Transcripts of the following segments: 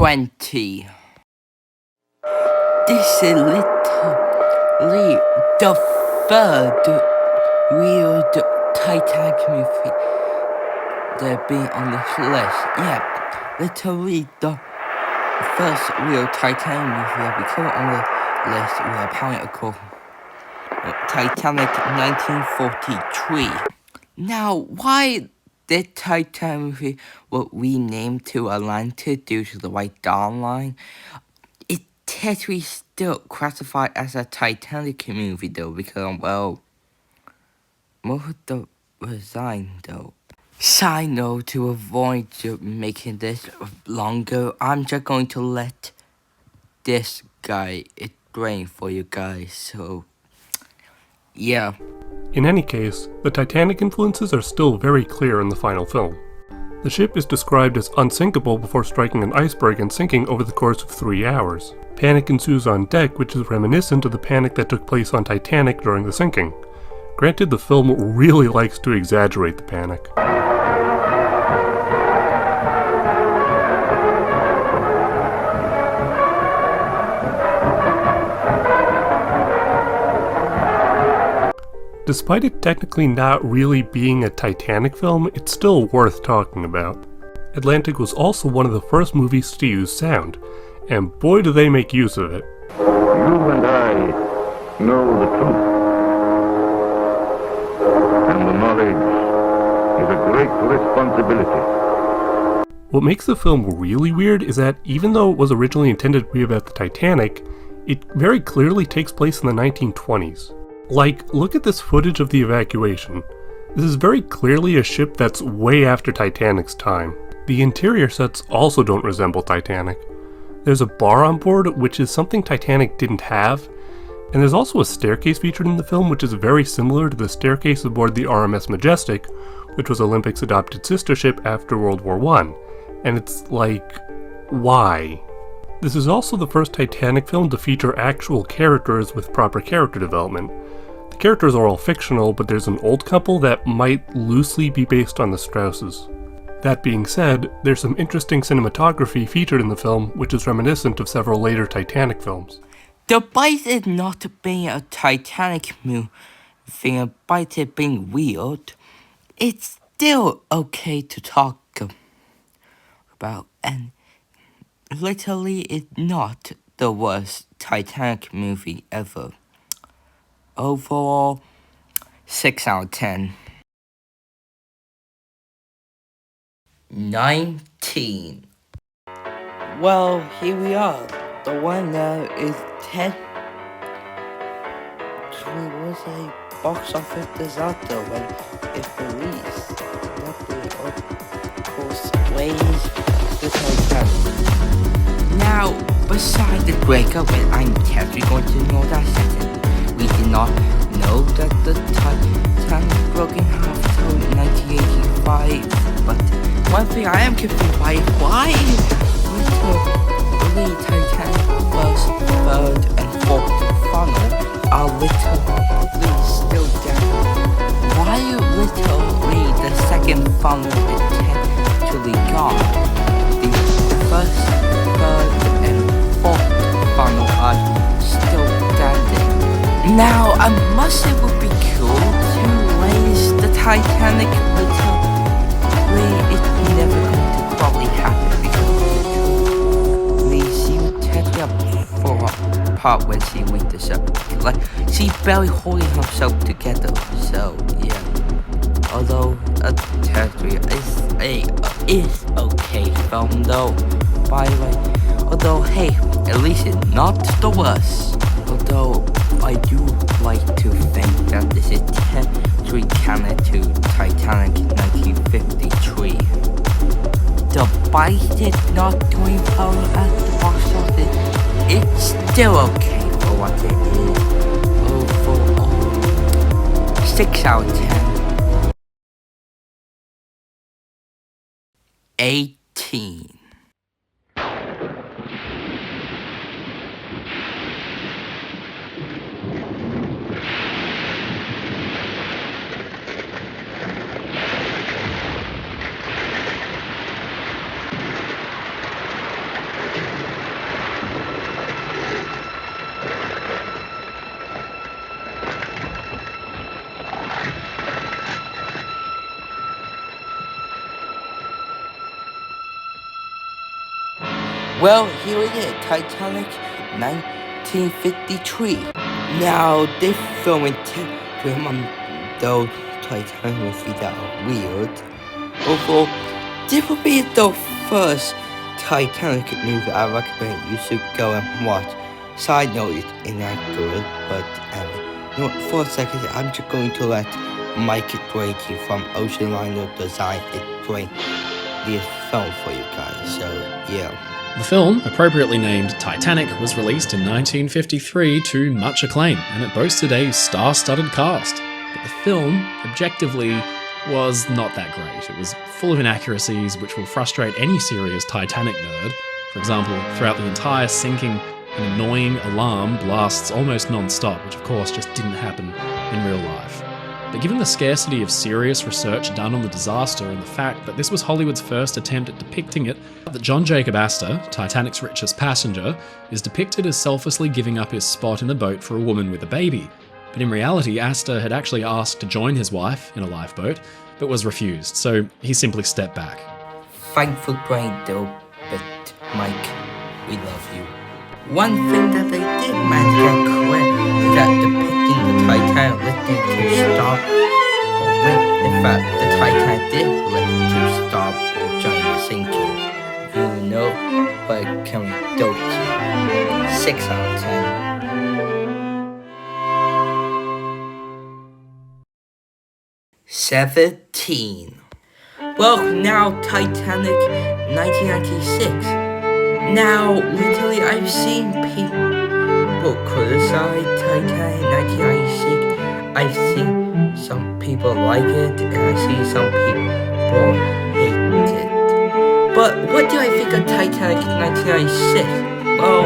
2020. This is literally the third real Titanic movie that be on this list. Yeah, literally the first real Titanic movie that we cover on the list. We have Pinnacle. Titanic 1943. Now, why did Titanic movie was renamed to Atlanta due to the White Dawn line? It technically still classified as a Titanic movie though, because well, most of the design though. Side note, to avoid making this longer, I'm just going to let this guy explain for you guys. So, yeah. In any case, the Titanic influences are still very clear in the final film. The ship is described as unsinkable before striking an iceberg and sinking over the course of 3 hours. Panic ensues on deck, which is reminiscent of the panic that took place on Titanic during the sinking. Granted, the film really likes to exaggerate the panic. Despite it technically not really being a Titanic film, it's still worth talking about. Atlantic was also one of the first movies to use sound, and boy do they make use of it. You and I know the truth, and the knowledge is a great responsibility. What makes the film really weird is that even though it was originally intended to be about the Titanic, it very clearly takes place in the 1920s. Like, look at this footage of the evacuation. This is very clearly a ship that's way after Titanic's time. The interior sets also don't resemble Titanic. There's a bar on board, which is something Titanic didn't have, and there's also a staircase featured in the film which is very similar to the staircase aboard the RMS Majestic, which was Olympic's adopted sister ship after World War I. And it's like, why? This is also the first Titanic film to feature actual characters with proper character development. The characters are all fictional, but there's an old couple that might loosely be based on the Strausses. That being said, there's some interesting cinematography featured in the film, which is reminiscent of several later Titanic films. Despite it not being a Titanic movie, despite it being weird, it's still okay to talk about, and literally it's not the worst Titanic movie ever. Overall, 6 out of 10. 19. Well, here we are. The one now is 10. It was a box office disaster when it released. That of course weighs the Titanic. Now, besides the breakup, and I'm technically going to know that second, we did not know that the Titanic broke in half until 1985. But one thing I am confused by is why literally Titanic first, third, and fourth funnel are literally still down. Why literally the second funnel is technically gone? The first, third, and fourth funnel are still standing. Now, I must say it would be cool to raise the Titanic literally. It's never going to probably happen because we see Tetra fall apart when she went to ship. Like, she's barely holding herself together. So, yeah. Although, Tetra is okay film though, by the way. Although, hey, at least it's not the worst. Although, I do like to think that this is technically canon to Titanic 1953. Despite it not doing well at the box office, it's still okay for what it is. Overall, 6 out of 10. 18. Well, here it is, Titanic, 1953. Now, this film intended those Titanic movies that are weird. Although, this will be the first Titanic movie I recommend you should go and watch. Side note, it's inaccurate, but anyway. You know what, for a second, I'm just going to let Mike Grady from Ocean Liner Design explain this film for you guys, so yeah. The film, appropriately named Titanic, was released in 1953 to much acclaim, and it boasted a star-studded cast. But the film, objectively, was not that great. It was full of inaccuracies which will frustrate any serious Titanic nerd. For example, throughout the entire sinking, an annoying alarm blasts almost non-stop, which of course just didn't happen in real life. But given the scarcity of serious research done on the disaster and the fact that this was Hollywood's first attempt at depicting it, that John Jacob Astor, Titanic's richest passenger, is depicted as selflessly giving up his spot in the boat for a woman with a baby. But in reality, Astor had actually asked to join his wife in a lifeboat, but was refused, so he simply stepped back. Thankful brain though, but Mike, we love you. One thing that they did manage to get correct is that depicting the Titanic lifting to stop, or wait, in fact, the Titanic did lift to stop or during the sinking. You know, but can we do it? 6 out of 10. 17. Well, now Titanic, 1996. Now, literally, I've seen people criticize Titanic 1996. I've seen some people like it, and I see some people hate it. But what do I think of Titanic 1996? Well,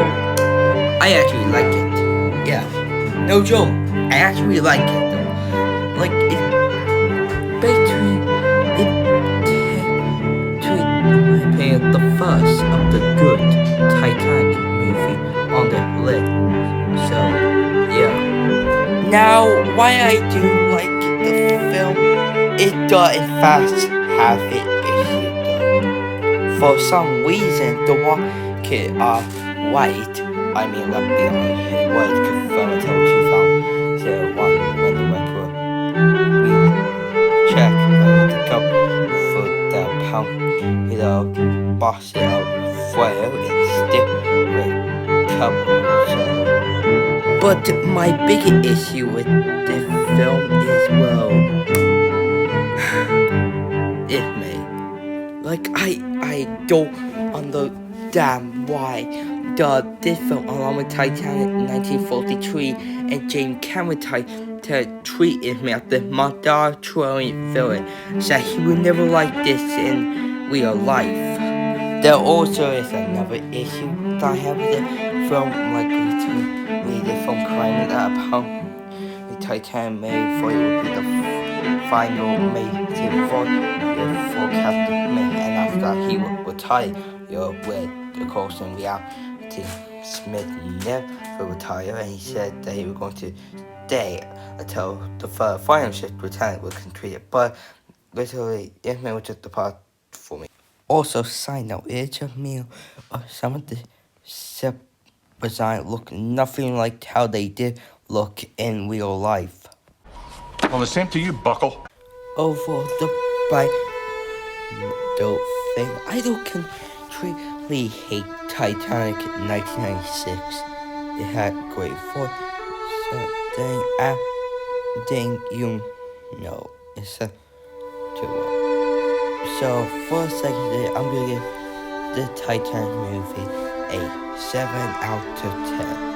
I actually like it. Yeah, no joke. I actually like it though. Like it, basically, in my opinion, the first of the good Titanic movie on the list. So, yeah. Now, why I do like the film, it does in fact have it issue though. For some reason, the market of white, I mean, let's be honest, white confirmed until 2001 when they went to a check the cup for the pound, box it out, foil and stick with couple. So, but my biggest issue with this film is, well, it's me. Like I don't understand why this film, along with Titanic in 1943 and James Cameron treated me as the Mediterranean villain, said he would never like this in real life. There also is another issue that I have with the film, like between the film climbing up how the Titanic made for it would be the final mate for Captain May, and after he would retire, with of course in reality Smith never retired, and he said that he was going to stay until the final ship Titanic was completed. But literally, it was just the part for me. Also, side note, it's a meal. Some of the ship design look nothing like how they did look in real life. Well, the same to you, Buckle. Over the bike, don't think I don't completely hate Titanic in 1996. It had great voice, something acting, you know, it's a too well. So for a second, I'm gonna give the Titanic movie a 7 out of 10.